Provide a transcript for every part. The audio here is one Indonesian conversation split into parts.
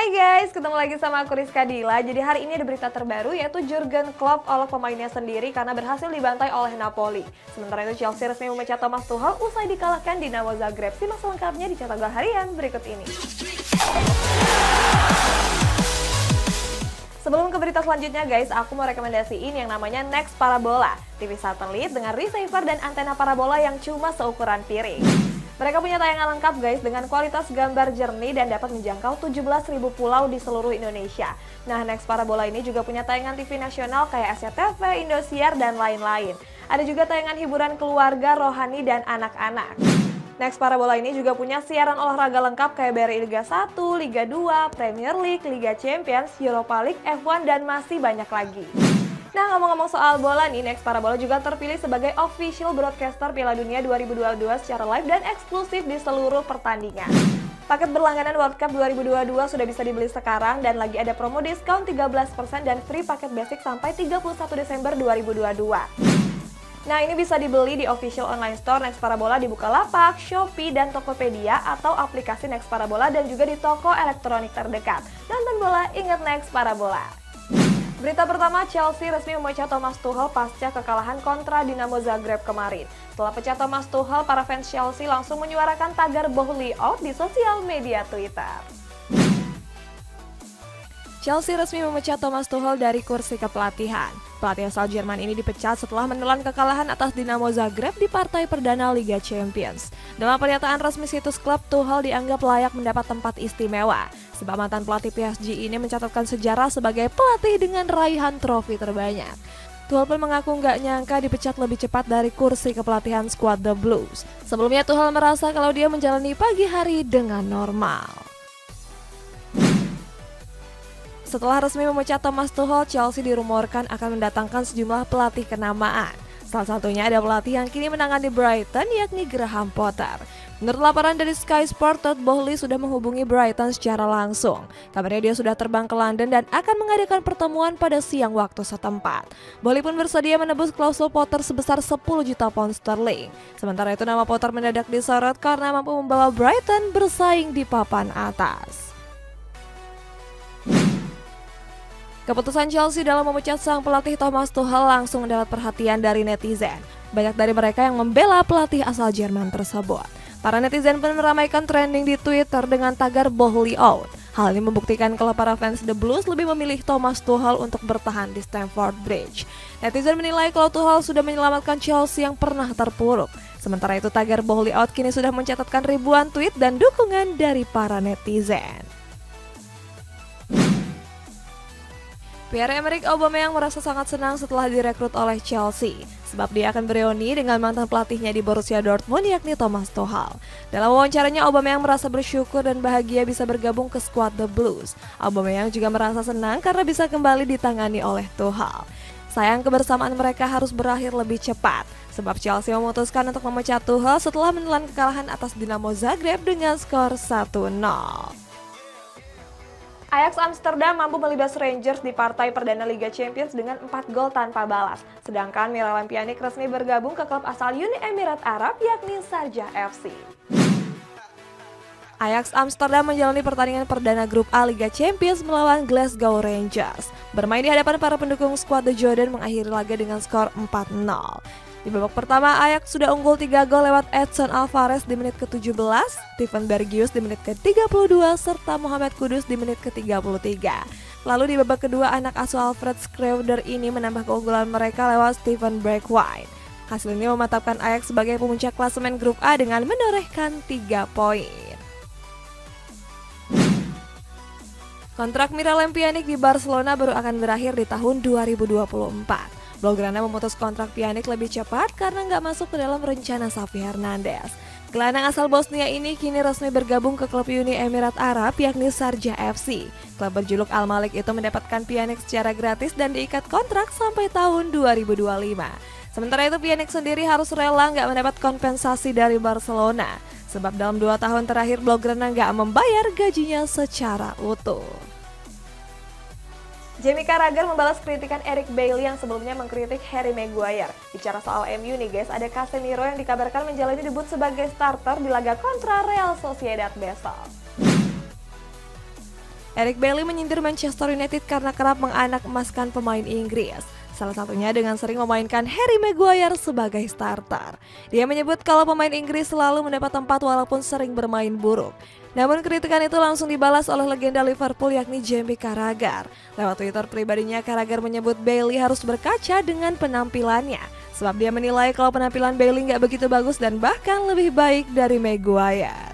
Hai guys, ketemu lagi sama aku Rizka Dila. Jadi hari ini ada berita terbaru yaitu Jurgen Klopp oleh pemainnya sendiri karena berhasil dibantai oleh Napoli. Sementara itu Chelsea resmi memecat Thomas Tuchel usai dikalahkan Dinamo Zagreb. Simak selengkapnya di Cetak Gol Harian berikut ini. Sebelum ke berita selanjutnya guys, aku mau rekomendasiin yang namanya Next Parabola. TV satelit dengan receiver dan antena parabola yang cuma seukuran piring. Mereka punya tayangan lengkap guys dengan kualitas gambar jernih dan dapat menjangkau 17.000 pulau di seluruh Indonesia. Nah, Next Parabola ini juga punya tayangan TV nasional kayak SCTV, Indosiar, dan lain-lain. Ada juga tayangan hiburan keluarga, rohani, dan anak-anak. Next Parabola ini juga punya siaran olahraga lengkap kayak BRI Liga 1, Liga 2, Premier League, Liga Champions, Europa League, F1, dan masih banyak lagi. Nah, ngomong-ngomong soal bola nih, Next Parabola juga terpilih sebagai official broadcaster Piala Dunia 2022 secara live dan eksklusif di seluruh pertandingan. Paket berlangganan World Cup 2022 sudah bisa dibeli sekarang dan lagi ada promo diskon 13% dan free paket basic sampai 31 Desember 2022. Nah, ini bisa dibeli di official online store Next Parabola di Bukalapak, Shopee, dan Tokopedia atau aplikasi Next Parabola dan juga di toko elektronik terdekat. Nonton bola, ingat Next Parabola. Berita pertama, Chelsea resmi memecat Thomas Tuchel pasca kekalahan kontra Dinamo Zagreb kemarin. Setelah pecat Thomas Tuchel, para fans Chelsea langsung menyuarakan tagar Boehly out di sosial media Twitter. Chelsea resmi memecat Thomas Tuchel dari kursi kepelatihan. Pelatih asal Jerman ini dipecat setelah menelan kekalahan atas Dinamo Zagreb di partai perdana Liga Champions. Dalam pernyataan resmi situs klub, Tuchel dianggap layak mendapat tempat istimewa. Sebab mantan pelatih PSG ini mencatatkan sejarah sebagai pelatih dengan raihan trofi terbanyak. Tuchel pun mengaku nggak nyangka dipecat lebih cepat dari kursi kepelatihan skuad The Blues. Sebelumnya Tuchel merasa kalau dia menjalani pagi hari dengan normal. Setelah resmi memecat Thomas Tuchel, Chelsea dirumorkan akan mendatangkan sejumlah pelatih kenamaan. Salah satunya ada pelatih yang kini menangani Brighton, yakni Graham Potter. Menurut laporan dari Sky Sport, Todd Boehly sudah menghubungi Brighton secara langsung. Kabarnya dia sudah terbang ke London dan akan mengadakan pertemuan pada siang waktu setempat. Boehly pun bersedia menebus klausul Potter sebesar 10 juta pound sterling. Sementara itu nama Potter mendadak disorot karena mampu membawa Brighton bersaing di papan atas. Keputusan Chelsea dalam memecat sang pelatih Thomas Tuchel langsung mendapat perhatian dari netizen. Banyak dari mereka yang membela pelatih asal Jerman tersebut. Para netizen pun meramaikan trending di Twitter dengan tagar Boehly out. Hal ini membuktikan kalau para fans The Blues lebih memilih Thomas Tuchel untuk bertahan di Stamford Bridge. Netizen menilai kalau Tuchel sudah menyelamatkan Chelsea yang pernah terpuruk. Sementara itu tagar Boehly out kini sudah mencatatkan ribuan tweet dan dukungan dari para netizen. Pierre-Emerick Aubameyang merasa sangat senang setelah direkrut oleh Chelsea, sebab dia akan bereuni dengan mantan pelatihnya di Borussia Dortmund yakni Thomas Tuchel. Dalam wawancaranya, Aubameyang merasa bersyukur dan bahagia bisa bergabung ke skuad The Blues. Aubameyang juga merasa senang karena bisa kembali ditangani oleh Tuchel. Sayang kebersamaan mereka harus berakhir lebih cepat, sebab Chelsea memutuskan untuk memecat Tuchel setelah menelan kekalahan atas Dinamo Zagreb dengan skor 1-0. Ajax Amsterdam mampu melibas Rangers di partai perdana Liga Champions dengan 4 gol tanpa balas. Sedangkan Miralem Pjanic resmi bergabung ke klub asal Uni Emirat Arab yakni Sharjah FC. Ajax Amsterdam menjalani pertandingan perdana grup A Liga Champions melawan Glasgow Rangers. Bermain di hadapan para pendukung skuad The Jordan mengakhiri laga dengan skor 4-0. Di babak pertama, Ajax sudah unggul 3 gol lewat Edson Alvarez di menit ke-17, Steven Berghuis di menit ke-32, serta Mohamed Kudus di menit ke-33. Lalu di babak kedua, anak asuh Alfred Schreuder ini menambah keunggulan mereka lewat Steven Bergwijn. Hasil ini memantapkan Ajax sebagai pemuncak klasemen grup A dengan menorehkan 3 poin. Kontrak Miralem Pjanic di Barcelona baru akan berakhir di tahun 2024. Blaugrana memutus kontrak Pjanic lebih cepat karena nggak masuk ke dalam rencana Xavi Hernandez. Gelandang asal Bosnia ini kini resmi bergabung ke klub Uni Emirat Arab yakni Sharjah FC. Klub berjuluk Al Malik itu mendapatkan Pjanic secara gratis dan diikat kontrak sampai tahun 2025. Sementara itu Pjanic sendiri harus rela nggak mendapat kompensasi dari Barcelona. Sebab dalam 2 tahun terakhir Blaugrana nggak membayar gajinya secara utuh. Jamie Carragher membalas kritikan Eric Bailly yang sebelumnya mengkritik Harry Maguire. Bicara soal MU nih guys, ada Casemiro yang dikabarkan menjalani debut sebagai starter di laga kontra Real Sociedad besok. Eric Bailly menyindir Manchester United karena kerap menganak emaskan pemain Inggris. Salah satunya dengan sering memainkan Harry Maguire sebagai starter. Dia menyebut kalau pemain Inggris selalu mendapat tempat walaupun sering bermain buruk. Namun kritikan itu langsung dibalas oleh legenda Liverpool yakni Jamie Carragher. Lewat Twitter pribadinya, Carragher menyebut Bailly harus berkaca dengan penampilannya. Sebab dia menilai kalau penampilan Bailly nggak begitu bagus dan bahkan lebih baik dari Maguire.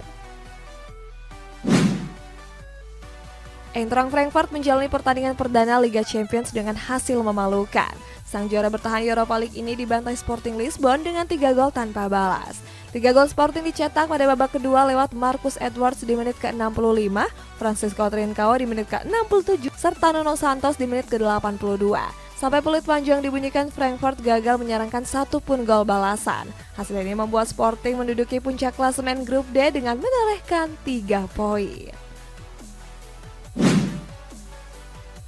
Eintracht Frankfurt menjalani pertandingan perdana Liga Champions dengan hasil memalukan. Sang juara bertahan Europa League ini dibantai Sporting Lisbon dengan 3 gol tanpa balas. 3 gol Sporting dicetak pada babak kedua lewat Marcus Edwards di menit ke-65, Francisco Trincao di menit ke-67, serta Nuno Santos di menit ke-82. Sampai peluit panjang dibunyikan, Frankfurt gagal menyerangkan satu pun gol balasan. Hasil ini membuat Sporting menduduki puncak klasemen grup D dengan menorehkan 3 poin.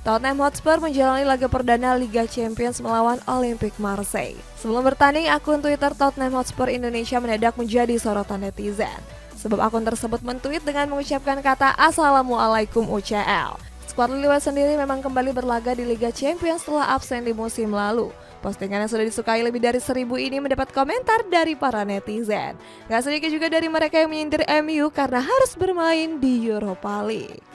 Tottenham Hotspur menjalani laga perdana Liga Champions melawan Olympique Marseille. Sebelum bertanding, akun Twitter Tottenham Hotspur Indonesia mendadak menjadi sorotan netizen. Sebab akun tersebut mentweet dengan mengucapkan kata Assalamualaikum UCL. Skuad Liliwet sendiri memang kembali berlaga di Liga Champions setelah absen di musim lalu. Postingan yang sudah disukai lebih dari 1.000 ini mendapat komentar dari para netizen. Gak sedikit juga dari mereka yang menyindir MU karena harus bermain di Europa League.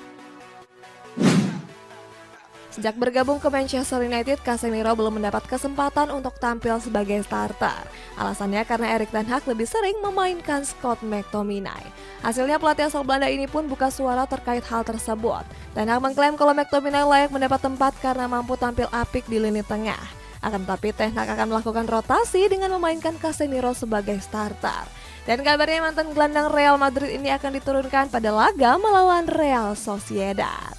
Sejak bergabung ke Manchester United, Casemiro belum mendapat kesempatan untuk tampil sebagai starter. Alasannya karena Erik ten Hag lebih sering memainkan Scott McTominay. Hasilnya pelatih asal Belanda ini pun buka suara terkait hal tersebut. Ten Hag mengklaim kalau McTominay layak mendapat tempat karena mampu tampil apik di lini tengah. Akan tetapi Ten Hag akan melakukan rotasi dengan memainkan Casemiro sebagai starter. Dan kabarnya mantan gelandang Real Madrid ini akan diturunkan pada laga melawan Real Sociedad.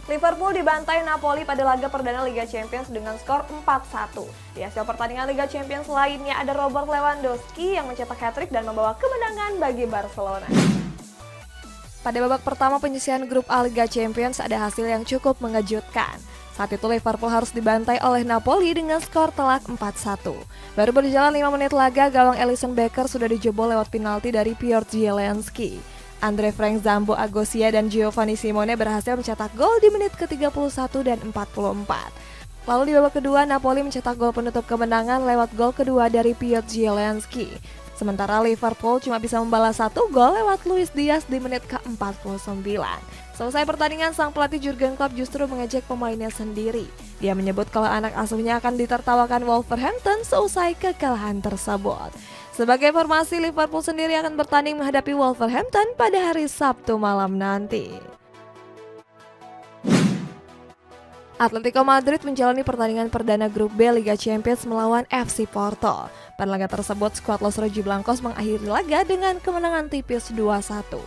Liverpool dibantai Napoli pada laga perdana Liga Champions dengan skor 4-1. Di hasil pertandingan Liga Champions lainnya ada Robert Lewandowski yang mencetak hat-trick dan membawa kemenangan bagi Barcelona. Pada babak pertama penyisihan grup A Liga Champions ada hasil yang cukup mengejutkan. Saat itu Liverpool harus dibantai oleh Napoli dengan skor telak 4-1. Baru berjalan 5 menit laga, gawang Alisson Becker sudah dijebol lewat penalti dari Piotr Zielinski. Andre Frank Zambo Agosia dan Giovanni Simone berhasil mencetak gol di menit ke-31 dan 44. Lalu di babak kedua, Napoli mencetak gol penutup kemenangan lewat gol kedua dari Piotr Zielinski. Sementara Liverpool cuma bisa membalas 1 gol lewat Luis Diaz di menit ke-49. Selesai pertandingan, sang pelatih Jurgen Klopp justru mengejek pemainnya sendiri. Dia menyebut kalau anak asuhnya akan ditertawakan Wolverhampton seusai kekalahan tersebut. Sebagai informasi, Liverpool sendiri akan bertanding menghadapi Wolverhampton pada hari Sabtu malam nanti. Atletico Madrid menjalani pertandingan perdana grup B Liga Champions melawan FC Porto. Pada laga tersebut, skuad Los Rojiblancos mengakhiri laga dengan kemenangan tipis 2-1.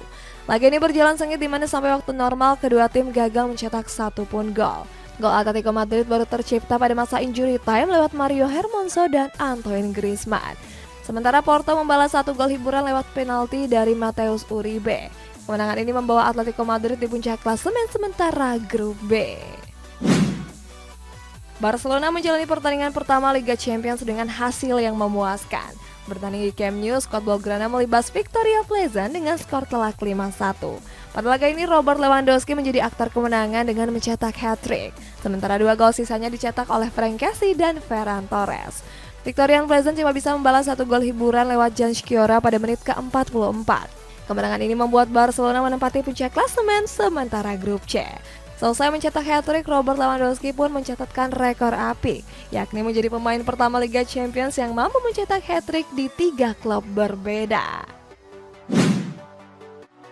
Laga ini berjalan sengit di mana sampai waktu normal kedua tim gagal mencetak satu pun gol. Gol Atletico Madrid baru tercipta pada masa injury time lewat Mario Hermoso dan Antoine Griezmann. Sementara Porto membalas 1 gol hiburan lewat penalti dari Mateus Uribe. Kemenangan ini membawa Atletico Madrid di puncak klasemen sementara grup B. Barcelona menjalani pertandingan pertama Liga Champions dengan hasil yang memuaskan. Bertanding di Camp Nou, skuad Blaugrana melibas Victoria Pleasant dengan skor telak 5-1. Pada laga ini, Robert Lewandowski menjadi aktor kemenangan dengan mencetak hat-trick. Sementara 2 gol sisanya dicetak oleh Frank Kessie dan Ferran Torres. Victoria Pleasant cuma bisa membalas 1 gol hiburan lewat Jan Škora pada menit ke-44. Kemenangan ini membuat Barcelona menempati puncak klasemen sementara grup C. Selesai mencetak hat-trick, Robert Lewandowski pun mencatatkan rekor apik, yakni menjadi pemain pertama Liga Champions yang mampu mencetak hat-trick di 3 klub berbeda.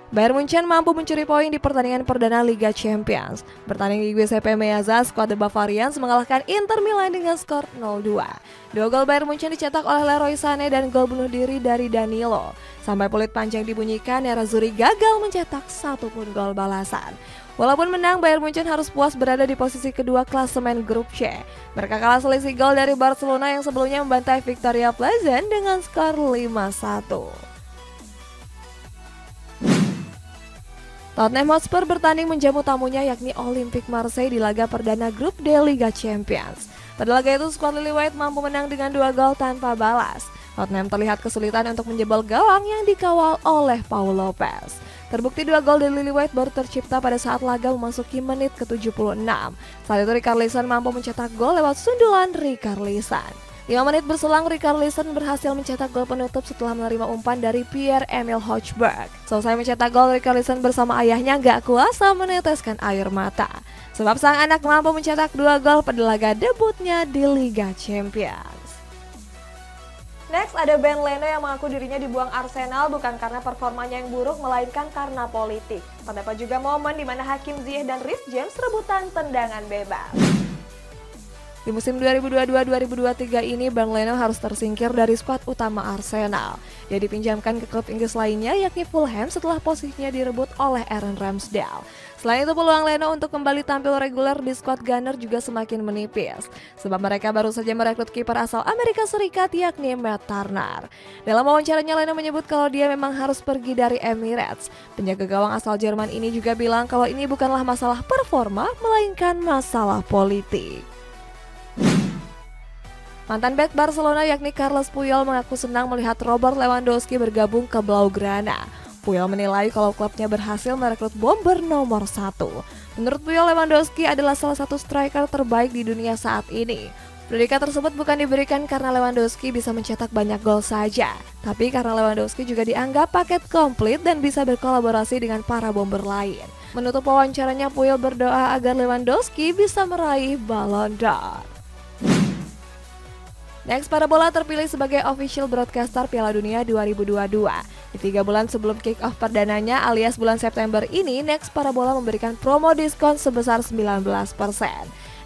Bayern Munchen mampu mencuri poin di pertandingan perdana Liga Champions. Bertanding di Giuseppe Meazza, skuad The Bavarians mengalahkan Inter Milan dengan skor 0-2. 2 gol Bayern Munchen dicetak oleh Leroy Sané dan gol bunuh diri dari Danilo. Sampai peluit panjang dibunyikan, Nerazzurri gagal mencetak satu pun gol balasan. Walaupun menang, Bayern Munchen harus puas berada di posisi kedua klasemen grup C. Mereka kalah selisih gol dari Barcelona yang sebelumnya membantai Victoria Pleasant dengan skor 5-1. Tottenham Hotspur bertanding menjamu tamunya yakni Olympique Marseille di laga perdana grup D Liga Champions. Pada laga itu, skuad Lily White mampu menang dengan 2 gol tanpa balas. Tottenham terlihat kesulitan untuk menjebol gawang yang dikawal oleh Paul Lopez. Terbukti 2 gol dari Lily White baru tercipta pada saat laga memasuki menit ke-76. Saat itu Richarlison mampu mencetak gol lewat sundulan Richarlison. 5 menit berselang, Richarlison berhasil mencetak gol penutup setelah menerima umpan dari Pierre-Emile Hojbjerg. Selesai mencetak gol, Richarlison bersama ayahnya gak kuasa meneteskan air mata. Sebab sang anak mampu mencetak 2 gol pada laga debutnya di Liga Champions. Next, ada Ben Leno yang mengaku dirinya dibuang Arsenal bukan karena performanya yang buruk, melainkan karena politik. Terdapat juga momen di mana Hakim Ziyech dan Reece James rebutan tendangan bebas. Di musim 2022-2023 ini, Ben Leno harus tersingkir dari skuad utama Arsenal. Dia dipinjamkan ke klub Inggris lainnya yakni Fulham setelah posisinya direbut oleh Aaron Ramsdale. Selain itu, peluang Leno untuk kembali tampil reguler di skuad Gunner juga semakin menipis, sebab mereka baru saja merekrut kiper asal Amerika Serikat yakni Matt Turner. Dalam wawancaranya, Leno menyebut kalau dia memang harus pergi dari Emirates. Penjaga gawang asal Jerman ini juga bilang kalau ini bukanlah masalah performa, melainkan masalah politik. Mantan bek Barcelona yakni Carles Puyol mengaku senang melihat Robert Lewandowski bergabung ke Blaugrana. Puyol menilai kalau klubnya berhasil merekrut bomber nomor 1. Menurut Puyol, Lewandowski adalah salah satu striker terbaik di dunia saat ini. Predikat tersebut bukan diberikan karena Lewandowski bisa mencetak banyak gol saja, tapi karena Lewandowski juga dianggap paket komplit dan bisa berkolaborasi dengan para bomber lain. Menutup wawancaranya, Puyol berdoa agar Lewandowski bisa meraih Ballon d'Or. Next Parabola terpilih sebagai official broadcaster Piala Dunia 2022. Di 3 bulan sebelum kick-off perdananya alias bulan September ini, Next Parabola memberikan promo diskon sebesar 19%.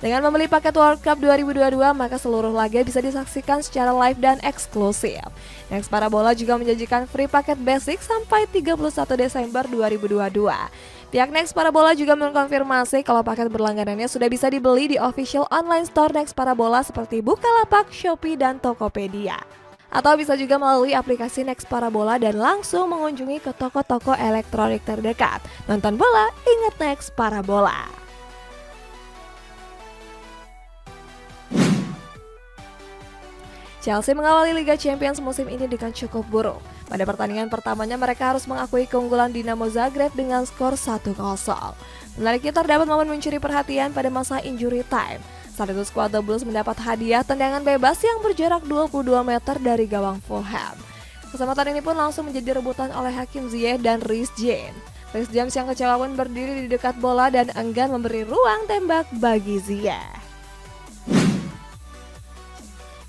Dengan membeli paket World Cup 2022, maka seluruh laga bisa disaksikan secara live dan eksklusif. Next Parabola juga menjanjikan free paket basic sampai 31 Desember 2022. Pihak Next Parabola juga mengkonfirmasi kalau paket berlangganannya sudah bisa dibeli di official online store Next Parabola seperti Bukalapak, Shopee, dan Tokopedia. Atau bisa juga melalui aplikasi Next Parabola dan langsung mengunjungi ke toko-toko elektronik terdekat. Nonton bola, ingat Next Parabola. Chelsea mengawali Liga Champions musim ini dengan cukup buruk. Pada pertandingan pertamanya mereka harus mengakui keunggulan Dinamo Zagreb dengan skor 1-0. Menariknya terdapat momen mencuri perhatian pada masa injury time. Saat itu skuad The Blues mendapat hadiah tendangan bebas yang berjarak 22 meter dari gawang Fulham. Kesempatan ini pun langsung menjadi rebutan oleh Hakim Ziyech dan Reece James. Reece James yang kecewa pun berdiri di dekat bola dan enggan memberi ruang tembak bagi Ziyech.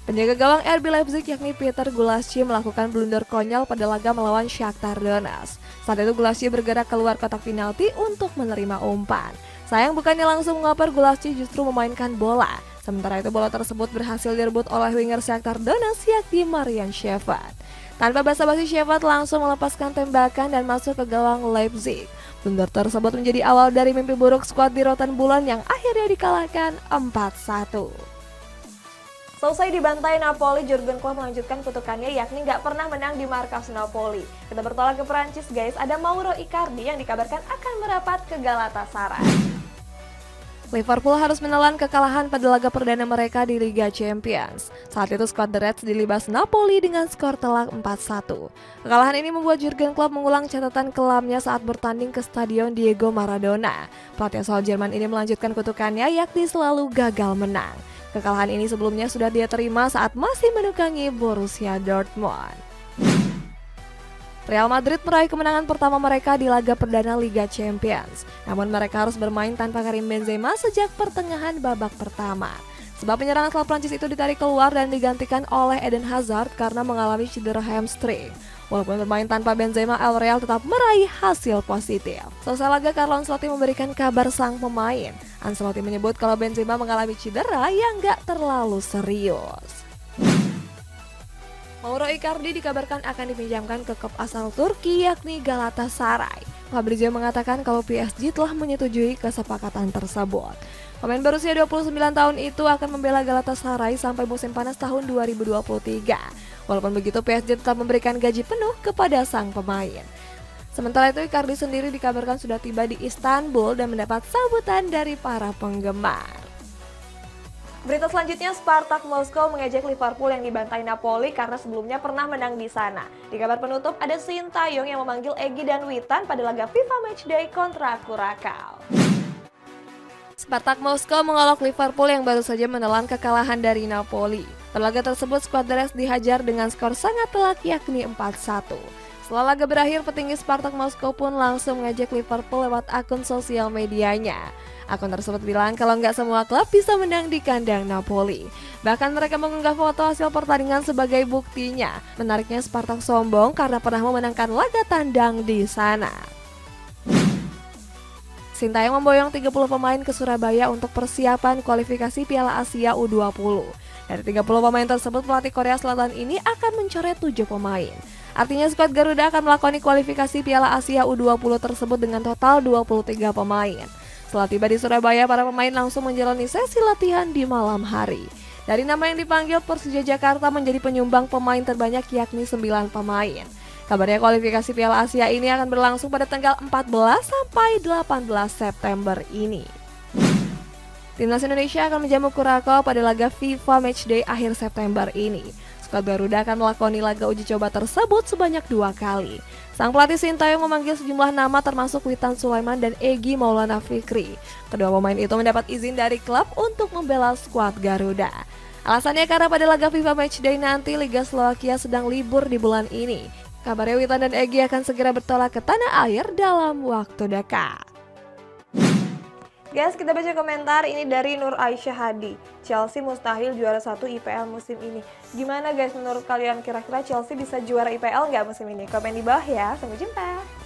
Penjaga gawang RB Leipzig yakni Peter Gulaschi melakukan blunder konyol pada laga melawan Shakhtar Donetsk. Saat itu Gulaschi bergerak keluar kotak penalti untuk menerima umpan. Sayang bukannya langsung mengoper, Gulaschi justru memainkan bola. Sementara itu bola tersebut berhasil direbut oleh winger Shakhtar Donetsk yakni Marian Shevard. Tanpa basa-basi, Shevard langsung melepaskan tembakan dan masuk ke gawang Leipzig. Blunder tersebut menjadi awal dari mimpi buruk skuad di Rotan Bulan yang akhirnya dikalahkan 4-1. Selesai dibantai Napoli, Jurgen Klopp melanjutkan kutukannya yakni nggak pernah menang di markas Napoli. Kita bertolak ke Perancis guys, ada Mauro Icardi yang dikabarkan akan merapat ke Galatasaray. Liverpool harus menelan kekalahan pada laga perdana mereka di Liga Champions. Saat itu skuad The Reds dilibas Napoli dengan skor telak 4-1. Kekalahan ini membuat Jurgen Klopp mengulang catatan kelamnya saat bertanding ke Stadion Diego Maradona. Pelatih asal Jerman ini melanjutkan kutukannya yakni selalu gagal menang. Kekalahan ini sebelumnya sudah dia terima saat masih menukangi Borussia Dortmund. Real Madrid meraih kemenangan pertama mereka di laga perdana Liga Champions. Namun mereka harus bermain tanpa Karim Benzema sejak pertengahan babak pertama. Sebab penyerang asal Prancis itu ditarik keluar dan digantikan oleh Eden Hazard karena mengalami cedera hamstring. Walaupun bermain tanpa Benzema, El Real tetap meraih hasil positif. Selesai laga, Carlo Ancelotti memberikan kabar sang pemain. Ancelotti menyebut kalau Benzema mengalami cedera yang gak terlalu serius. Mauro Icardi dikabarkan akan dipinjamkan ke klub asal Turki yakni Galatasaray. Fabrizio mengatakan kalau PSG telah menyetujui kesepakatan tersebut. Pemain berusia 29 tahun itu akan membela Galatasaray sampai musim panas tahun 2023. Walaupun begitu, PSG tetap memberikan gaji penuh kepada sang pemain. Sementara itu, Icardi sendiri dikabarkan sudah tiba di Istanbul dan mendapat sambutan dari para penggemar. Berita selanjutnya, Spartak Moskow mengejek Liverpool yang dibantai Napoli karena sebelumnya pernah menang di sana. Di kabar penutup, ada Sintayong yang memanggil Egy dan Witan pada laga FIFA Matchday kontra Curacao. Spartak Moskow mengolok Liverpool yang baru saja menelan kekalahan dari Napoli. Pada laga tersebut, skuad The Reds dihajar dengan skor sangat telak yakni 4-1. Setelah laga berakhir, petinggi Spartak Moskow pun langsung mengejek Liverpool lewat akun sosial medianya. Akun tersebut bilang kalau nggak semua klub bisa menang di kandang Napoli. Bahkan mereka mengunggah foto hasil pertandingan sebagai buktinya. Menariknya, Spartak sombong karena pernah memenangkan laga tandang di sana. Sintayong memboyong 30 pemain ke Surabaya untuk persiapan kualifikasi Piala Asia U20. Dari 30 pemain tersebut, pelatih Korea Selatan ini akan mencoret 7 pemain. Artinya skuad Garuda akan melakoni kualifikasi Piala Asia U20 tersebut dengan total 23 pemain. Setelah tiba di Surabaya, para pemain langsung menjalani sesi latihan di malam hari. Dari nama yang dipanggil, Persija Jakarta menjadi penyumbang pemain terbanyak yakni 9 pemain. Kabarnya kualifikasi Piala Asia ini akan berlangsung pada tanggal 14 sampai 18 September ini. Timnas Indonesia akan menjamu Curacao pada laga FIFA Matchday akhir September ini. Skuad Garuda akan melakoni laga uji coba tersebut sebanyak 2 kali. Sang pelatih Sintayong memanggil sejumlah nama termasuk Witan Sulaiman dan Egy Maulana Fikri. Kedua pemain itu mendapat izin dari klub untuk membela skuad Garuda. Alasannya karena pada laga FIFA Matchday nanti Liga Slovakia sedang libur di bulan ini. Kabarnya Witan dan Egy akan segera bertolak ke tanah air dalam waktu dekat. Guys, kita baca komentar ini dari Nur Aisyah Hadi. Chelsea mustahil juara 1 IPL musim ini. Gimana guys menurut kalian, kira-kira Chelsea bisa juara IPL nggak musim ini? Komen di bawah ya, sampai jumpa.